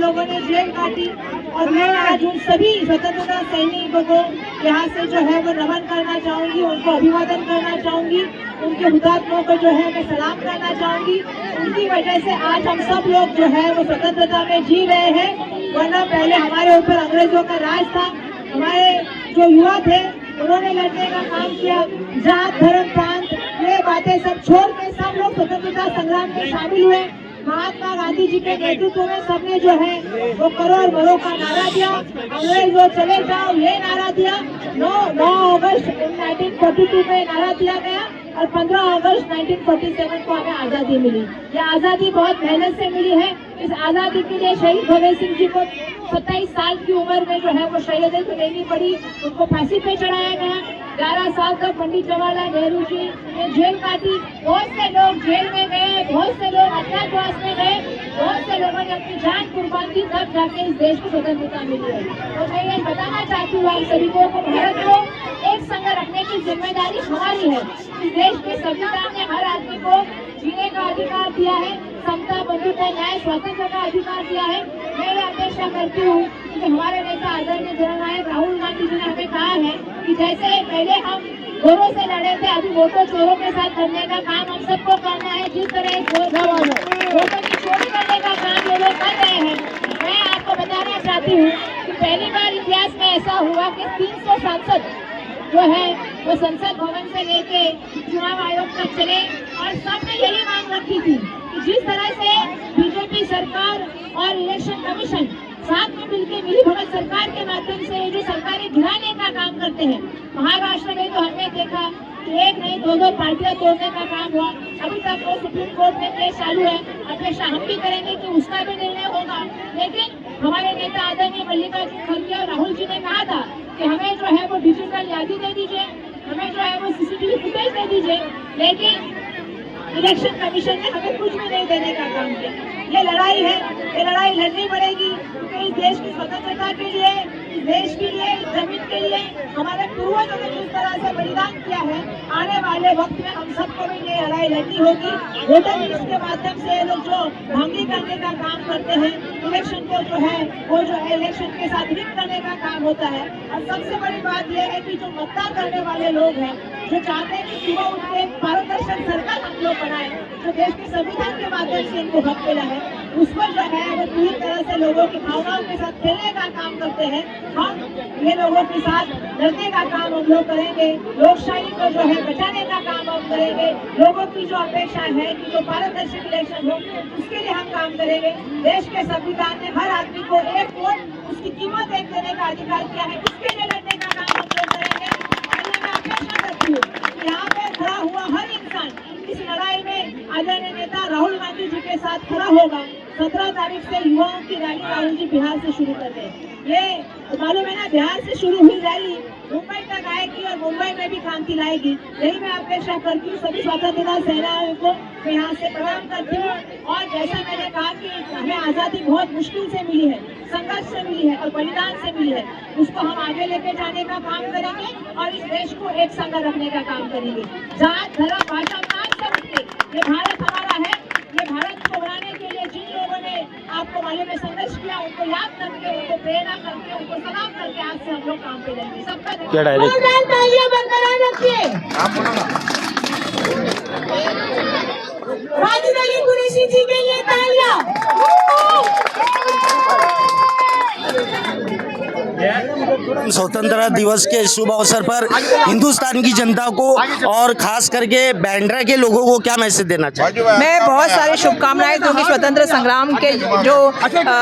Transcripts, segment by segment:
लोगों ने जेल काटी। और मैं आज उन सभी स्वतंत्रता सैनिकों को यहाँ से जो है वो नमन करना चाहूंगी, उनको अभिवादन करना चाहूंगी, उनके हुतात्माओं को जो है मैं सलाम करना चाहूंगी। उनकी वजह से आज हम सब लोग जो है वो स्वतंत्रता में जी रहे हैं, वरना पहले हमारे ऊपर अंग्रेजों का राज था। हमारे जो युवा थे उन्होंने लड़ने का काम किया, जात धर्म प्रांत ये बातें सब छोड़ के सब लोग स्वतंत्रता संग्राम में शामिल हुए। महात्मा गांधी जी के नेतृत्व में सबने जो है वो करो और मरो का नारा दिया, अंग्रेजों चले जाओ ये नारा दिया। 9 अगस्त 1942 में नारा दिया गया और 15 अगस्त 1947 को हमें आजादी मिली। यह आजादी बहुत मेहनत से मिली है। इस आजादी के लिए शहीद भगत सिंह जी को 27 साल की उम्र में जो है वो शहीद लेनी पड़ी, उनको फांसी पे चढ़ाया गया। 11 साल तक पंडित जवाहरलाल नेहरू जी ने जेल काटी। बहुत से लोग जेल में गए, बहुत से लोग अज्ञातवास में गए, बहुत से लोगों ने अपनी जान कुर्बान की, तब जाके इस देश को स्वतंत्रता मिली है। तो मैं ये बताना चाहती हूँ आप सभी को, भारत को एक संग रखने की जिम्मेदारी हमारी है। इस देश के संविधान ने हर आदमी को जीने का अधिकार दिया है, समता बंधुता न्याय स्वतंत्र का अधिकार दिया है। मैं ये अपेक्षा करती हूँ कि हमारे नेता आदरणीय जननायक राहुल गांधी जी ने हमें कहा है कि जैसे पहले हम गोरों से लड़े थे, अभी वोटों चोरों के साथ लड़ने का काम हम सबको करना है। जिस तरह वोटों की चोरी करने का काम ये लोग कर रहे हैं। मैं आपको बताना चाहती हूँ कि पहली बार इतिहास में ऐसा हुआ कि 300 सांसद जो है वो संसद भवन से लेके चुनाव आयोग तक चले और सबने यही मांग रखी थी कि जिस तरह से बीजेपी सरकार और इलेक्शन कमीशन साथ में मिलकर मिलीभगत सरकार के माध्यम से जो सरकारें गिराने का काम करते हैं, महाराष्ट्र में तो हमने देखा कि एक नहीं 2 पार्टियां तोड़ने का काम हुआ। अभी तक वो सुप्रीम कोर्ट में केस चालू है। अपेक्षा हम भी करेंगे कि उसका भी निर्णय होगा। लेकिन हमारे नेता आदरणीय मल्लिकार्जुन खड़गे और राहुल जी ने कहा था कि हमें जो है वो डिजिटल यादी दे दीजिए, हमें जो है वो सीसीटीवी फुटेज दे दीजिए। लेकिन इलेक्शन कमीशन ने हमें कुछ भी नहीं देने का काम किया। ये लड़ाई है, ये लड़ाई लड़नी पड़ेगी क्योंकि इस देश की स्वतंत्रता के लिए, इस देश के लिए, इस जमीन के लिए हमारे पूर्वजों ने जिस तरह से बलिदान किया है, आने वाले वक्त में हम सबको भी ये लड़ाई लड़नी होगी। वोटर लिस्ट के माध्यम से लोग जो धांधली करने का काम करते हैं, इलेक्शन को जो है वो जो है इलेक्शन के साथ लिंक करने का काम होता है। और सबसे बड़ी बात यह है कि जो मतदान करने वाले लोग हैं, जो चाहते हैं कि सुबह उठ के पारदर्शक सरकार हम लोग बनाए, जो देश के संविधान के माध्यम से इनको हक मिला है, उस पर जो है वो पूरी तरह से लोगों की भावनाओं के साथ खेलने का काम करते हैं। हम ये लोगों के साथ लड़ने का काम हम लोग करेंगे, लोकशाही को जो है बचाने का काम हम करेंगे। लोगों की जो अपेक्षा है कि जो पारदर्शक इलेक्शन हो, उसके लिए हम काम करेंगे। देश के संविधान ने हर आदमी को एक वोट उसकी कीमत एक देने का अधिकार किया है, उसके लिए लड़ने का काम हम लोग करेंगे। और ये मैं अपेक्षा करती हूँ कि यहाँ पे खड़ा हुआ हर इंसान इस लड़ाई में आदरणीय नेता राहुल गांधी जी के साथ खड़ा होगा। 17 तारीख से युवाओं की रैली राहुल जी बिहार से शुरू कर रहे हैं। ये मालूम है ना, बिहार से शुरू हुई रैली मुंबई तक आएगी और मुंबई में भी क्रांति लाएगी। यही मैं अपेक्षा करती हूँ सभी स्वतंत्रता सेनानियों को मैं यहाँ से प्रणाम करती हूँ। और जैसा मैंने कहा कि हमें आज़ादी बहुत मुश्किल से मिली है, संघर्ष से मिली है और बलिदान से मिली है, उसको हम आगे लेके जाने का काम करेंगे और इस देश को एक संग रखने का काम करेंगे। जात धर्म भाषा मान से उठके ये भारत हमारा है। ये भारत को बनाने के लिए जिन लोगों ने आपको मालूम में संघर्ष किया, उनको याद करके, उनको प्रेरणा करके, उनको सलाम करके आज से हम लोग काम पे लेंगे। सबका तालियां बरकरार रखिए। वाजिद अली कुरैशी जी के लिए तालियां। स्वतंत्रता दिवस के शुभ अवसर पर हिंदुस्तान की जनता को और खास करके बांद्रा के लोगों को क्या मैसेज देना चाहिए? मैं बहुत सारी शुभकामनाएं दूंगी। स्वतंत्र संग्राम के जो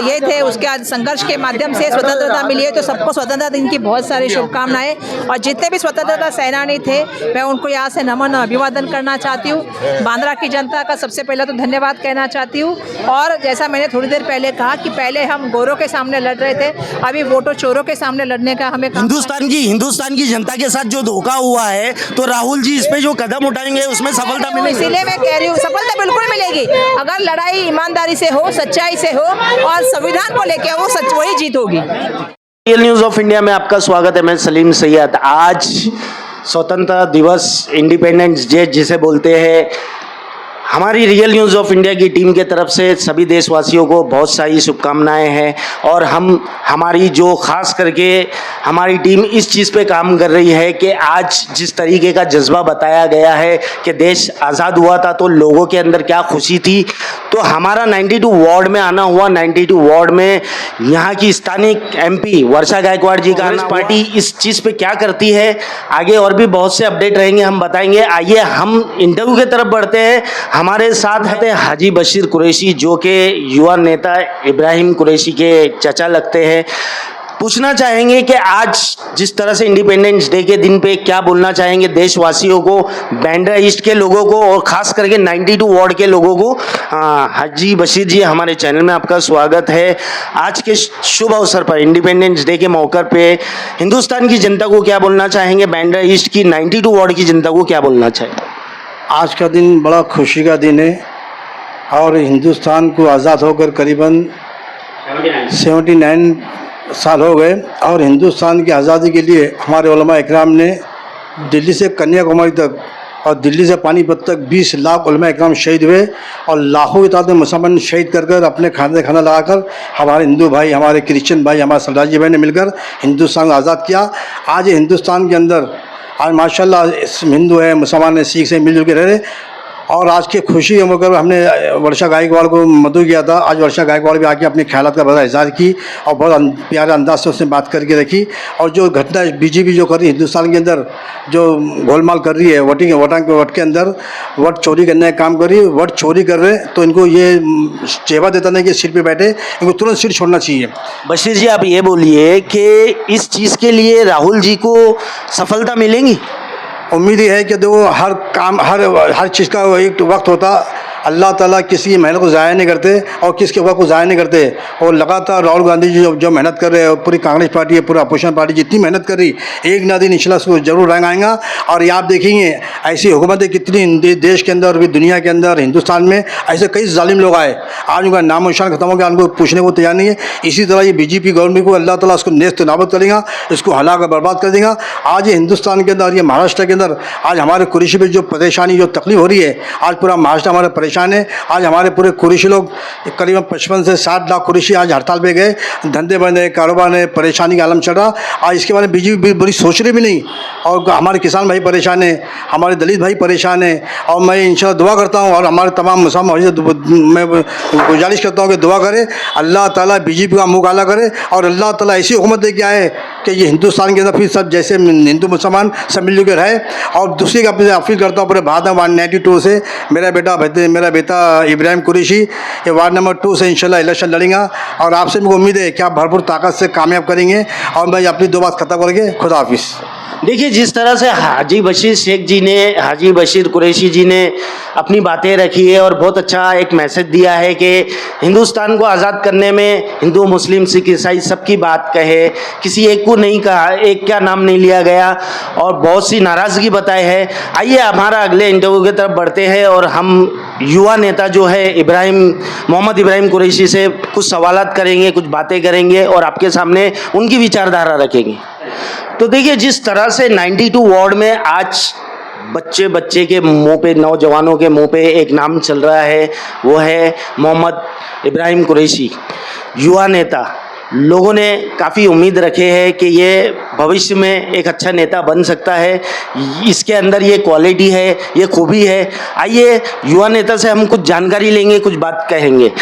ये थे उसके आज संघर्ष के माध्यम से स्वतंत्रता मिली है, तो सबको स्वतंत्रता दिन की बहुत सारी शुभकामनाएं। और जितने भी स्वतंत्रता सेनानी थे मैं उनको यहाँ से नमन अभिवादन करना चाहती हूँ। बांद्रा की जनता का सबसे पहले तो धन्यवाद कहना चाहती हूँ। और जैसा मैंने थोड़ी देर पहले कहा कि पहले हम गोरों के सामने लड़ रहे थे, अभी वोटों चोरों के सामने लड़ने का हमें हिंदुस्तान की जनता के साथ जो धोखा हुआ है, तो राहुल जी इस पे जो कदम उठाएंगे उसमें सफलता मिलेगी। इसीलिए मैं कह रही हूँ सफलता बिल्कुल मिलेगी अगर लड़ाई ईमानदारी से हो, सच्चाई से हो और संविधान को लेकर वो सच वही जीत होगी। न्यूज़ ऑफ इंडिया में आपका स्वागत है। मैं सलीम सैयद। आज स्वतंत्रता दिवस, इंडिपेंडेंस डे जिसे बोलते हैं, हमारी रियल न्यूज़ ऑफ इंडिया की टीम के तरफ से सभी देशवासियों को बहुत सारी शुभकामनाएं हैं और हमारी जो खास करके हमारी टीम इस चीज़ पे काम कर रही है कि आज जिस तरीके का जज्बा बताया गया है कि देश आज़ाद हुआ था तो लोगों के अंदर क्या खुशी थी, तो हमारा 92 वार्ड में आना हुआ। 92 वार्ड में यहाँ की स्थानिक MP वर्षा गायकवाड़ जी, कांग्रेस पार्टी इस चीज़ पे क्या करती है, आगे और भी बहुत से अपडेट रहेंगे, हम बताएंगे। आइए हम इंटरव्यू की तरफ बढ़ते हैं। हमारे साथ है हाजी बशीर कुरैशी, जो कि युवा नेता इब्राहिम कुरैशी के चचा लगते हैं। पूछना चाहेंगे कि आज जिस तरह से इंडिपेंडेंस डे के दिन पे क्या बोलना चाहेंगे देशवासियों को, बांद्रा ईस्ट के लोगों को और ख़ास करके 92 वार्ड के लोगों को। हाजी बशीर जी, हमारे चैनल में आपका स्वागत है। आज के शुभ अवसर पर, इंडिपेंडेंस डे के मौके पे हिंदुस्तान की जनता को क्या बोलना चाहेंगे, बांद्रा ईस्ट की 92 वार्ड की जनता को क्या बोलना चाहेंगे? आज का दिन बड़ा खुशी का दिन है और हिंदुस्तान को आज़ाद होकर करीबन 79 साल हो गए और हिंदुस्तान की आज़ादी के लिए हमारे उलमा इकराम ने दिल्ली से कन्याकुमारी तक और दिल्ली से पानीपत तक 20 लाख उलमा इकराम शहीद हुए और लाखों की तादाद में मुसलमान शहीद कर कर अपने खाना लगाकर हमारे हिंदू भाई, हमारे क्रिश्चियन भाई, हमारे सरदार जी भाई ने मिलकर हिंदुस्तान को आज़ाद किया। आज हिंदुस्तान के अंदर आज माशाल्लाह हिंदू है, मुसलमान है, सिख से मिलजुल के रह रहे। और आज की खुशी के मौके पर हमने वर्षा गायकवाड़ को मदद किया था। आज वर्षा गायकवाड़ भी आके अपने ख्यालात का बड़ा इज़हार की और बहुत प्यारे अंदाज से उसने बात करके रखी। और जो घटना बीजेपी जो कर रही है हिंदुस्तान के अंदर, जो गोलमाल कर रही है वोट के अंदर वोट चोरी करने का काम कर रही है, वोट चोरी कर रहे तो इनको ये चेहरा देता नहीं कि सिर पे बैठे, इनको तुरंत सिर छोड़ना चाहिए। बशीर जी, आप ये बोलिए कि इस चीज़ के लिए राहुल जी को सफलता मिलेगी? उम्मीद है कि देखो हर काम हर चीज़ का एक वक्त होता। अल्लाह ताला किसी की मेहनत को ज़ाया नहीं करते और किसके वक्त को ज़ाया नहीं करते। और लगातार राहुल गांधी जी जो मेहनत कर रहे हैं, पूरी कांग्रेस पार्टी है, पूरा अपोजिशन पार्टी जितनी मेहनत कर रही, एक ना दिन इंशाल्लाह उसको जरूर रंग आएगा। और ये आप देखेंगे ऐसी हुकूमतें कितनी देश के अंदर और भी दुनिया के अंदर, हिंदुस्तान में ऐसे कई जालिम लोग आए, आज उनका नाम निशान खत्म हो गया, उनको पूछने को तैयार नहीं है। इसी तरह ये बीजेपी गवर्नमेंट को अल्लाह ताला उसको नेस्त नाबद करेगा, इसको हलाक बर्बाद कर देगा। आज ये हिंदुस्तान के अंदर, ये महाराष्ट्र के अंदर आज हमारे कुरैशी पे जो परेशानी, जो तकलीफ हो रही है, आज पूरा महाराष्ट्र हमारा परेशान है। आज हमारे पूरे कुरैशी लोग करीबन 55 से 60 लाख कुरैशी आज हड़ताल पे गए, धंधे बंद है, कारोबार है, परेशानी का आलम चल रहा। आज इसके बारे में बीजेपी बड़ी सोच रही भी नहीं। और हमारे किसान भाई परेशान है, हमारे दलित भाई परेशान है। और मैं इंशाल्लाह दुआ करता हूँ और हमारे तमाम मुसलमान मैं गुजारिश करता हूँ कि दुआ करें, अल्लाह ताला बीजेपी का मुँह काला करे और अल्लाह ताला ऐसी हुकूमत दे के आए कि ये हिंदुस्तान के अंदर फिर सब जैसे हिंदू मुसलमान सब मिलजुल के रहे। और दूसरी का अपील करता हूँ पूरे भारत में 192 से मेरा बेटा इब्राहिम कुरैशी ये वार्ड नंबर 2 से इंशाल्लाह इलेक्शन लड़ेंगे और आपसे मुझे उम्मीद है कि आप भरपूर ताकत से कामयाब करेंगे। और मैं अपनी दो बात खत्म करके खुदा हाफिज़। देखिए, जिस तरह से हाजी बशीर कुरैशी जी ने अपनी बातें रखी है और बहुत अच्छा एक मैसेज दिया है कि हिंदुस्तान को आज़ाद करने में हिंदू, मुस्लिम, सिख, ईसाई सबकी बात कहे, किसी एक को नहीं कहा, एक का नाम नहीं लिया गया और बहुत सी नाराज़गी बताए है। आइए हमारा अगले इंटरव्यू की तरफ बढ़ते हैं और हम युवा नेता जो है मोहम्मद इब्राहिम कुरैशी से कुछ सवालात करेंगे, कुछ बातें करेंगे और आपके सामने उनकी विचारधारा रखेंगे। तो देखिए, जिस तरह से 92 वार्ड में आज बच्चे के मुंह पे, नौजवानों के मुंह पे एक नाम चल रहा है, वो है मोहम्मद इब्राहिम कुरैशी, युवा नेता। लोगों ने काफ़ी उम्मीद रखे हैं कि ये भविष्य में एक अच्छा नेता बन सकता है, इसके अंदर ये क्वालिटी है, ये खूबी है। आइए युवा नेता से हम कुछ जानकारी लेंगे, कुछ बात कहेंगे।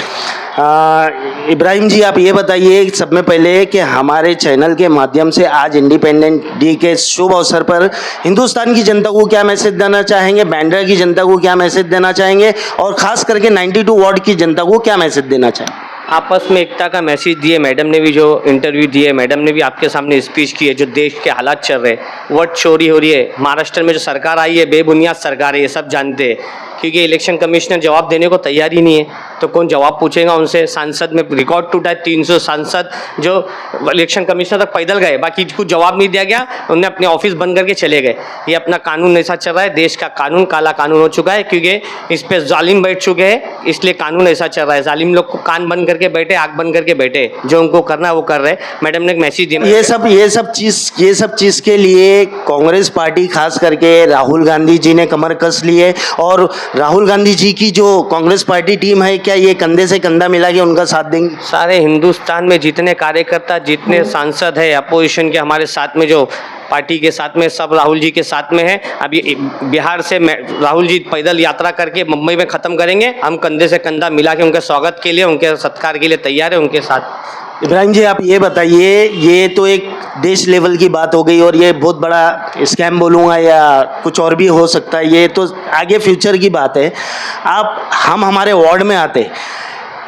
इब्राहिम जी, आप ये बताइए सब में पहले कि हमारे चैनल के माध्यम से आज इंडिपेंडेंस डे के शुभ अवसर पर हिंदुस्तान की जनता को क्या मैसेज देना चाहेंगे, बांद्रा की जनता को क्या मैसेज देना चाहेंगे और ख़ास करके 92 वार्ड की जनता को क्या मैसेज देना चाहेंगे? आपस में एकता का मैसेज दिए। मैडम ने भी जो इंटरव्यू दिए, मैडम ने भी आपके सामने स्पीच की है। जो देश के हालात चल रहे, वोट चोरी हो रही है, महाराष्ट्र में जो सरकार आई है बेबुनियाद सरकार है, ये सब जानते हैं। क्योंकि इलेक्शन कमिश्नर जवाब देने को तैयार ही नहीं है, तो कौन जवाब पूछेगा उनसे। सांसद में रिकॉर्ड टूटा है, 300 सांसद जो इलेक्शन कमिश्नर तक पैदल गए, बाकी कुछ जवाब नहीं दिया गया, उन्होंने अपने ऑफिस बंद करके चले गए। ये अपना कानून ऐसा चल रहा है, देश का कानून काला कानून हो चुका है, क्योंकि इस पर जालिम बैठ चुके हैं, इसलिए कानून ऐसा चल रहा है। जालिम लोग को कान बंद करके बैठे, आँख बंद करके बैठे, जो उनको करना है वो कर रहे। मैडम ने एक मैसेज दिया। ये सब चीज़ के लिए कांग्रेस पार्टी खास करके राहुल गांधी जी ने कमर कस ली है और राहुल गांधी जी की जो कांग्रेस पार्टी टीम है, क्या ये कंधे से कंधा मिला के उनका साथ देंगे? सारे हिंदुस्तान में जितने कार्यकर्ता, जितने सांसद है अपोजिशन के हमारे साथ में, जो पार्टी के साथ में, सब राहुल जी के साथ में है। अभी बिहार से राहुल जी पैदल यात्रा करके मुंबई में ख़त्म करेंगे। हम कंधे से कंधा मिला के उनके स्वागत के लिए, उनके सत्कार के लिए तैयार है उनके साथ। इब्राहिम जी, आप ये बताइए, ये तो एक देश लेवल की बात हो गई और ये बहुत बड़ा स्कैम बोलूँगा या कुछ और भी हो सकता है, ये तो आगे फ्यूचर की बात है। हम हमारे वार्ड में आते,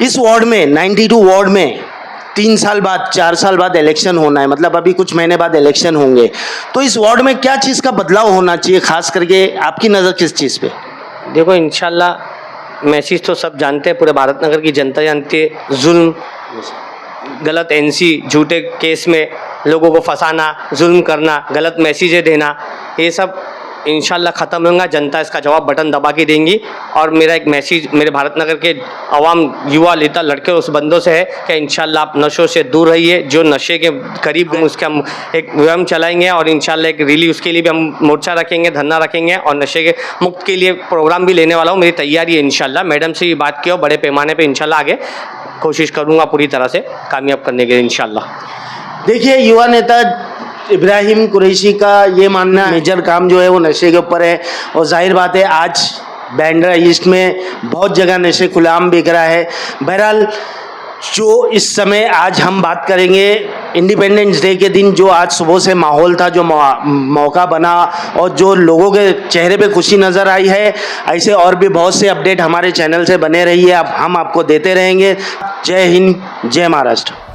इस वार्ड में 92 वार्ड में 3 साल बाद 4 साल बाद इलेक्शन होना है, मतलब अभी कुछ महीने बाद इलेक्शन होंगे, तो इस वार्ड में क्या चीज़ का बदलाव होना चाहिए, खास करके आपकी नज़र किस चीज़ पे? देखो, इंशाल्लाह मैसेज तो सब जानते हैं, पूरे भारत नगर की जनता जानती है। जुल्म, गलत एनसी, झूठे केस में लोगों को फंसाना, जुल्म करना, गलत मैसेजें देना, ये सब इंशाल्लाह ख़त्म होगा। जनता इसका जवाब बटन दबा के देंगी। और मेरा एक मैसेज मेरे भारत नगर के आवाम, युवा, नेता, लड़के, उस बंदों से है कि इंशाल्लाह आप नशों से दूर रहिए। जो नशे के करीब उसके हम एक मुहिम चलाएंगे और इंशाल्लाह एक रैली, उसके लिए भी हम मोर्चा रखेंगे, धरना रखेंगे और नशे के मुक्त के लिए प्रोग्राम भी लेने वाला हूँ। मेरी तैयारी है इंशाल्लाह। मैडम से ये बात की और बड़े पैमाने पर इंशाल्लाह आगे कोशिश करूँगा पूरी तरह से कामयाब करने के लिए इंशाल्लाह। देखिए, युवा नेता इब्राहिम कुरैशी का ये मानना मेजर काम जो है वो नशे के ऊपर है, और जाहिर बात है आज बांद्रा ईस्ट में बहुत जगह नशे खुलेआम बिक रहा है। बहरहाल, जो इस समय आज हम बात करेंगे इंडिपेंडेंस डे के दिन, जो आज सुबह से माहौल था, जो मौका बना और जो लोगों के चेहरे पे खुशी नज़र आई है, ऐसे और भी बहुत से अपडेट हमारे चैनल से बने रहिए, अब हम आपको देते रहेंगे। जय हिंद, जय महाराष्ट्र।